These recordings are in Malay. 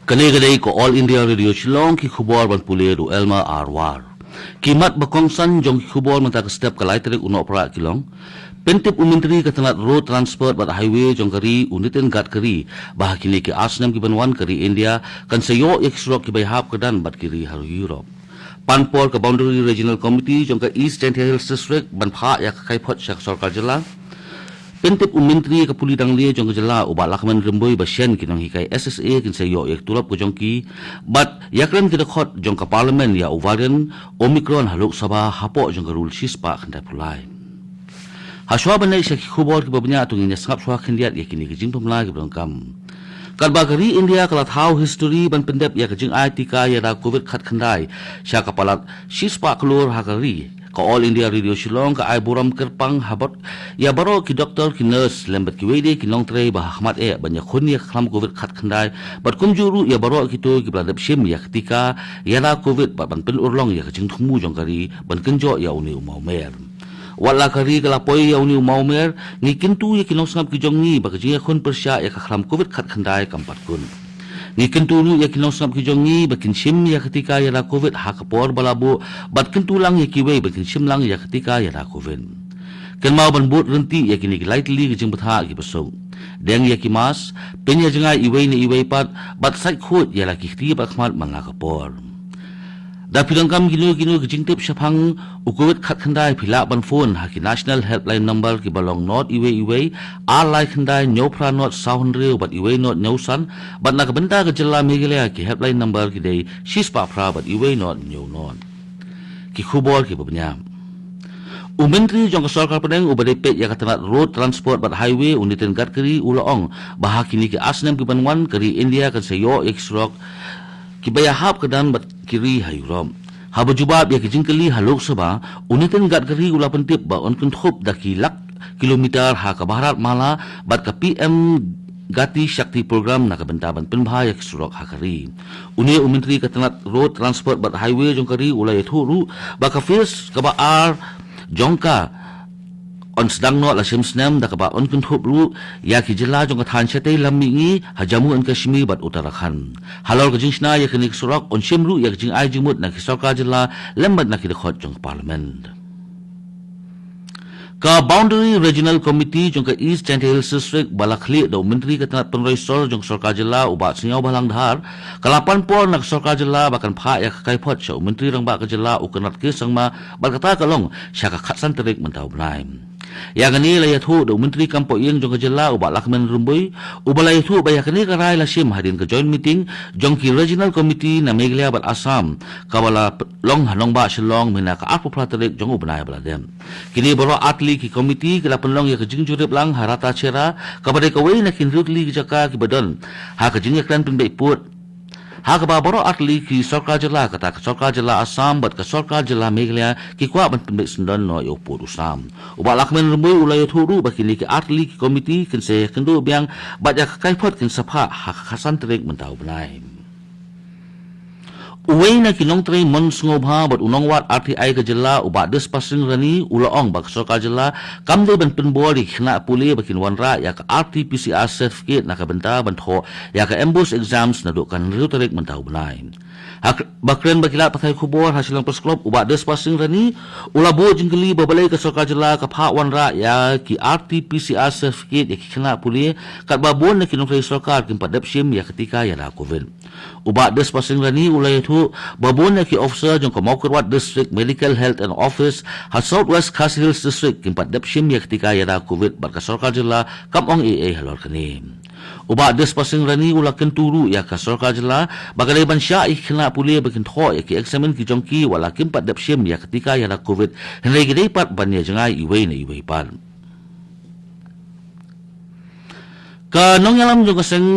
Kani ko All India Radio Shillong ki khubor ban pule ru Elma Arwar. Kimat bakong san jong khubor man tak step kalai terik uno pra kilong. Pentip umintri katanat road transport bat highway jong kari unitin gat kari bah kini ki asnam ki banwan kari India kan sayo eksrok ki bayhap kedan bat kiri haru Europe. Panpor ke Boundary Regional Committee jong ka East and Hills District ban pha ya kai phot sak sarkar jela. Pentip umintri ke puli dang lia jong jela ubat lakman remboi basyen kinong hikai SSA kin sayo ek tulap ko jong ki bat yakran kita khot jong ka parliament ya ovarian Omicron haluk sabah hapo jong ka rule shispa khandai pulai. Haswa banai syaki khubor ki babnya tungin sangap swa khindiat yakini ki jing pemla ki brongkam. Kalbagari India kalat how history ban pendep ya ka jing ITK ya da covid khat khandai sya kapalat shispa klur hakari ka All India Radio Shillong ka ay buram kerpang habot ya baro ki doktor ki nurse lembat ki wede ki nong trei bah ahmad banya khun ya kham covid khat khandai bat kumjuru ya baro ki to ki bladap shim ya ketika ya la covid ban pen urlong ya jing thumu jong kari ban kenjo ya uni umau mer wala kari kala poi ya uni umau mer ni kintu ya ki nong sangap ki jong ni ba jing khun persya ya ka kham covid khat khandai kampat kun ni kentulu ya kinong sangap ki jongi bakin sim ya ketika ya la covid ha kapor balabu bat kentulang ya kiwe bakin sim lang ya ketika ya la covid ken mau ban bot renti ya kini lightly ki jing batha ki pasong deng ya ki mas penya jengai iwe ni iwe pat bat sai khut ya la ki khti ba khmat manga kapor da pilangkam ginu ki jing tip shaphang ukowet khat khandai phila ban phone ha ki national helpline number ki balong not iwe a lai khandai nyopra not sound re bat iwe not nyausan bat na ka benda ka jela megelya ki helpline number ki dei shispa phra bat iwe not nyu non ki khubor ki babnya Umintri jong sarkar pedeng ubade pet ya katanat road transport bat highway unitin gatkari ulaong bah kini ki asnam ki banwan kari India kan sayo eksrok ki bayahap kedan bat kiri hayuram haba jubab ya ki jingkali halok saba unitin gat kari ula pentip ba on kunthop daki lak kilometer ha ka barat mala bat ka PM Gati Shakti program na kabentaban penbha ya surok hakari uni umintri katanat road transport bat highway jong kari ula yethuru ba ka face ka ba ar jongka on sedang no la simsnem da ka ba on kunthop ru ya ki jela jong ka than chete lamingi hajamu an kashmir bat uttarakhand halor ka jingsna ya kini surok on simru ya jing ai jimut na ki sarkar jela lembat na ki khot jong parliament ka Boundary Regional Committee jong ka East and Hills District balakhli do menteri ka tanat penroisol jong sarkar jela ubat singaw balang dhar kalapan por nak sarkar jela bakan pha ya kai phot sa menteri rang ba ka jela ukanat ke sangma balkata kalong sya ka khatsan terik mentau braim ya gani la yathu do menteri kampo yeng jong ka jela ubat lakmen rumboi ubala yathu ba ya kani ka rai la sim hadin ka joint meeting jong ki Regional Committee na Meghalaya bat Assam kawala long hanong ba Shillong mina ka apu praterik jong ubnai baladem kini baro atli ki committee kala penlong ya kejing jurip lang harata cera kabade kawai na kinrut li jaka ki badon ha kejing yakran penbai put ha ka baro atli ki sarkar jela kata ka sarkar jela Assam bat ka sarkar jela Meghalaya ki kwa ban penbai sendon no yo put usam uba lakmen rumboi ulay thuru bakini ki atli ki committee kin se kendo biang bat ya kai phot kin sapha ha khasan trek mentau benai Uway na kinong tray mon ngobha bat unong wat RTI ka jela uba des pasing rani ulaong bak sarkar jela kamde ban penbori khna puli bakin wanra ya ka RT-PCR certificate na ka benta ban tho ya ka emboss exams na do kan rutarek mentau benai bakren bakila pathai khubor hasilang persklop uba des pasing rani ulabo jingkeli babalai ka sarkar jela ka pha wanra ya ki RT-PCR certificate ya ki khna puli kat babon na kinong tray sarkar kin padap sim ya ketika ya la covid uba des pasing rani ulay tu babon ki officer jong ka Maukarwat District Medical Health and Office ha Southwest Khas Hills District kimpat dapshim ya ketika ya da covid barka sarkar jela kamong halor kani uba des pasing rani ula kenturu ya ka sarkar jela bagalay bansya ikhna puli bakin tho ya ki examine ki jongki wala kimpat dapshim ya ketika ya da covid henry gidai pat banya jangai iway na iway pan ka nong yalam jong kaseng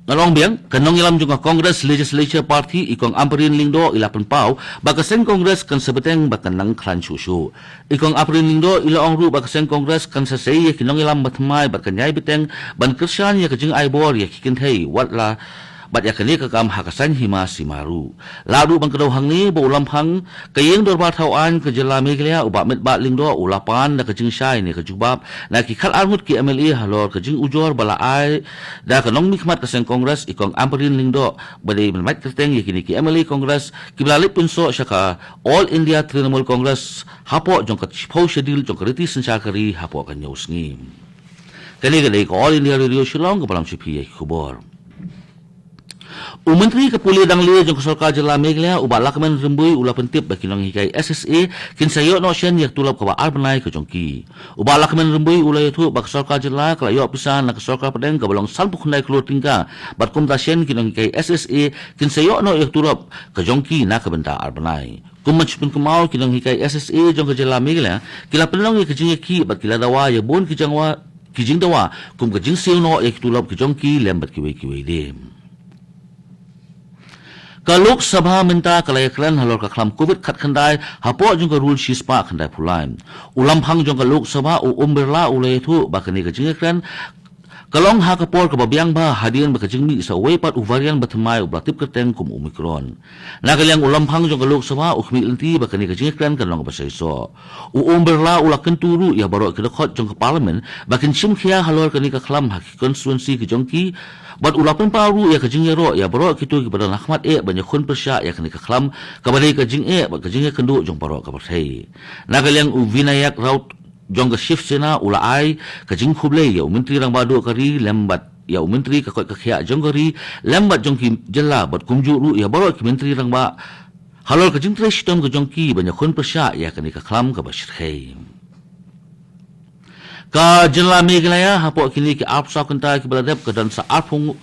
Ngalong biang kanong ilam juga Congress Legislature Party ikong amperin lingdo ilapan pau bakasen Congress kan sebeteng bakan nang klan susu ikong amperin lingdo ilaong ru bakasen Congress kan sasei ya kinong ilam matmai bakan yai beteng ban kersan ya kejing aibor ya kikin hei wat la bat ya kini kakam hakasan hima simaru lalu bang kedau hang ni bo ulam hang kayeng dorba tauan ke jela Meghalaya uba met bat lingdo ulapan da kejing syai ni kejubab na ki khal armut ki MLA halor kejing ujor bala ai da kanong mikmat kaseng kongres ikong amperin lingdo badai mat kerteng ya kini ki MLA kongres ki blalip punso syaka All India Trinamool Congress hapo jong ka chipau schedule jong kriti sensakari hapo kan news ngim kani gadai ko All India Radio Shillong ke balam sipi khubor Menteri Kepulih dang le jong sarkar jela Meghalaya uba lakman rembui ula pentip bagi nang hikai SSA kin sayo no shen yak tulap ka arbanai ke jongki uba lakman rembui ula itu bak sarkar jela kala yo pisan nak sarkar pedeng ka balong salpu khundai keluar tingka bat kum da shen kin nang hikai SSA kin sayo no yak tulap ke jongki na ka benda arbanai kumat pun kemau kin nang hikai SSA jong ka jela Meghalaya kila penong yak jing ki bat kila dawa ya bon ki jangwa ki jing dawa kum ka jing sil no yak tulap ke jongki lembat ki we dem ka Lok Sabha minta kalayakran halor ka klam COVID khat khandai hapo jong ka rule shispa khandai phulaim ulam phang jong ka Lok Sabha u umberla ulai thu bakani ka jingakran kalong ha ka por ka babyang ba hadian ba ka jingmi sa weipat u varian bathmai u blatip ka teng kum omicron nagalyang ulam phang jong ka Lok Sabha u khmi ilti bakani ka jingakran kalong ba saiso u umberla ula kenturu ya baro ka khot jong ka parliament bakin sim khia halor ka ni ka klam ha constituency ki jong ki bat ulapan paru ya kajing ro ya bro kitu ki badan Ahmad banyak khun persya ya kani kaklam kabadai kajing ba kajing kendu jong paro kabathai nagalyang u Vinayak Raut jong ka shift sena ula ai kajing khuble ya menteri rang badu kari lembat ya menteri ka koi ka khia jong kari lembat jong ki jella bat kumju ru ya bro ki menteri rang ba halol kajing tre sistem ka jong ki banyak khun persya ya kani kaklam ka bashrai ka jela Meghalaya hapo kini ki ap sa kenta ki baladep ka dan sa apung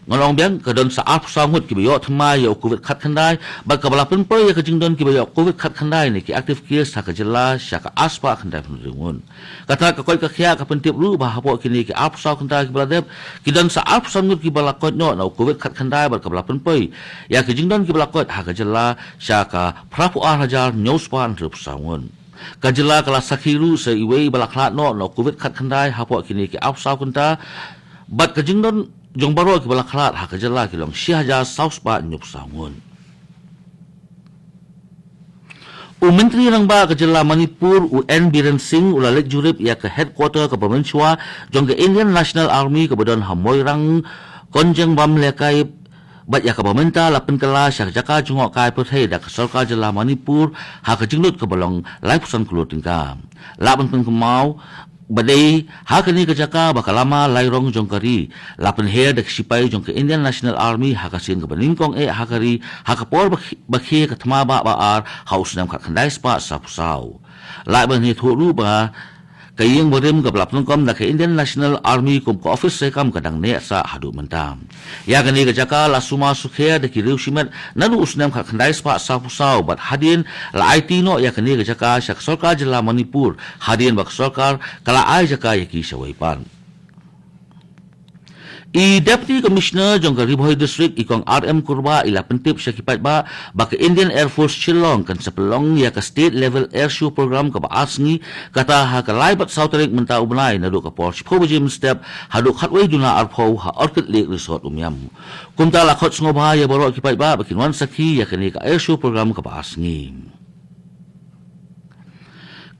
ngolong biang ka dan sa ap sa ngut ki bayo thma ya covid khat khandai ba ka balapen per ya ka jingdon ki bayo covid khat khandai ni ki active case sa ka jela sya ka aspa khandai punringun kata ka koi ka khia ka pentip ru ba hapo kini ki ap sa kenta ki baladep ki dan sa ap sa ngut ki balakot no na covid khat khandai ba ka balapen per ya ka jingdon ki balakot ha ka jela sya ka prapu hajar nyospan rup sangun kajela kala sakhiru se iwei balaklat no covid khat khandai hapo kini ki apsau kunta bat kajingdon jong baro ki balaklat ha kajela ki long sihaja saus ba nyup sangun Menteri rang ba kajela Manipur UN Biren Singh ulalet jurip ya ke headquarter ke Pamenchua jong ke Indian National Army ke badan hamoy rang konjeng bam lekai bat ya ka pamenta lapen kala syak jaka jungok kai perthei da sarkar jela Manipur ha ka jinglut ka balong lai pusan keluar tingka lapen pun kemau badai ha ka ni ka jaka bakalama lai rong jong kari lapen her da sipai jong ke Indian National Army ha ka sin ka baningkong ha kari ha ka por bakhe ka thma ba ar haus nam ka khandai spa sa pusau lai ban ni thoru ba kayeng bodem ka blapnong kom da ke Indian National Army kum ko office se kam kadang ne sa hadu mentam ya gani ka jaka la suma sukhe da ki riu simet nanu usnam ka khandai spa sa pusau bat hadin la IT no ya gani ka jaka sak sarkar jela Manipur hadin bak sarkar kala ai jaka ya ki sawaipan Deputy Commissioner jong ka Riboy District ikong RM Kurba ila pentip siya kipat ba baka Indian Air Force Shillong kan sa pelong ya ka state level air show program ka baas ngi kata ha ka laibat Southern menta ubnay na do ka Porsche Pobojim step haduk hatway duna arpo ha Orchid Lake Resort umyam kumta lakot sngoba ya baro kipat ba bakinwan sakhi ya kani ka air show program ka baas ngi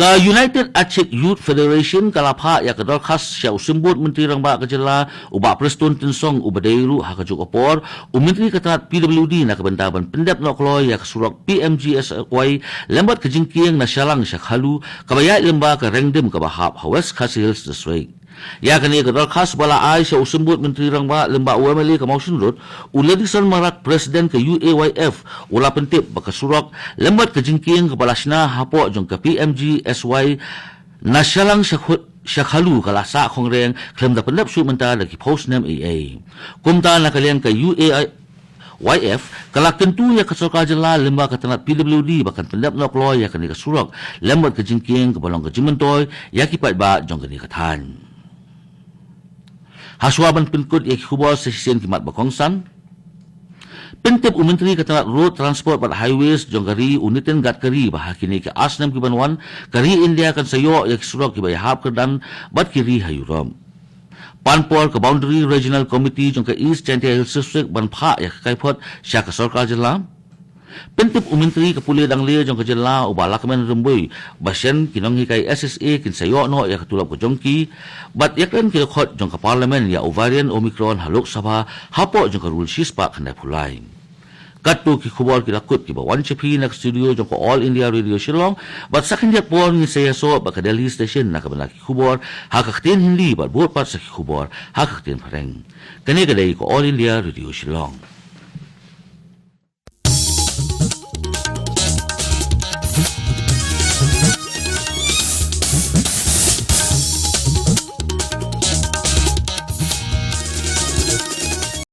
ka United Aceh Youth Federation kalapha ya ka dorkhas siya usimbut menteri rang ba kajela uba preston tinsong ubadeiru ha ka jokopor menteri katat PWD na kabantaban pendap no kloy ya kasurak PMGSY lembat kajingkiang na syalang siya khalu kabayat lemba ka rengdem ka bahap West Khas Hills District ya kani ka dorkhas bala ay siya usimbut menteri rang ba lemba UMLA ka Mausun Road uladisan marak presiden ka UAYF ula pentip bakasurak lembat kajingkiang ka balasna hapo jong ka PMGSY na syalang siya khalu kalasa kongreng klem da pendap su menta da ki post name AA kumta na kalian ka YF kalak tentu ya kasarkar jela lemba katanat PWD bahkan pendap no ploy ya kani kasurak lembat kajingkiang ka balong kajimentoy ya kipat ba jong kani katan Haswaban pinkut ya khubor sa sisen kimat bakongsan pentip menteri katanat road transport bat highways jong kari unitin gat kari bah kini ke asnam kibanwan kari India kan sayo ya surok ki bayhab kedan bat kiri hayuram Panpor ke Boundary Regional Committee jong ke East Chantia Hills District ban pha ya kai phot sya ka sarkar jelam. Pentip umintri ke puli dang lia jong ke jela u balak men rembui basyan kinong hikai SSA kin sayo no ya ketulap ke jongki bat yakren ke khot jong ke parlimen ya ovarian omicron halok sabha hapo jong ke rule shispa khandai phulai. Katu ki khubor ki lakut ki bawan chepi nak studio jong ko All India Radio Shillong bat sakin dia por ni saya so ba ka Delhi station nak bana ki khubor ha ka khtin hindi bat bot pat sa ki khubor ha ka khtin phareng kani kadai ko All India Radio Shillong.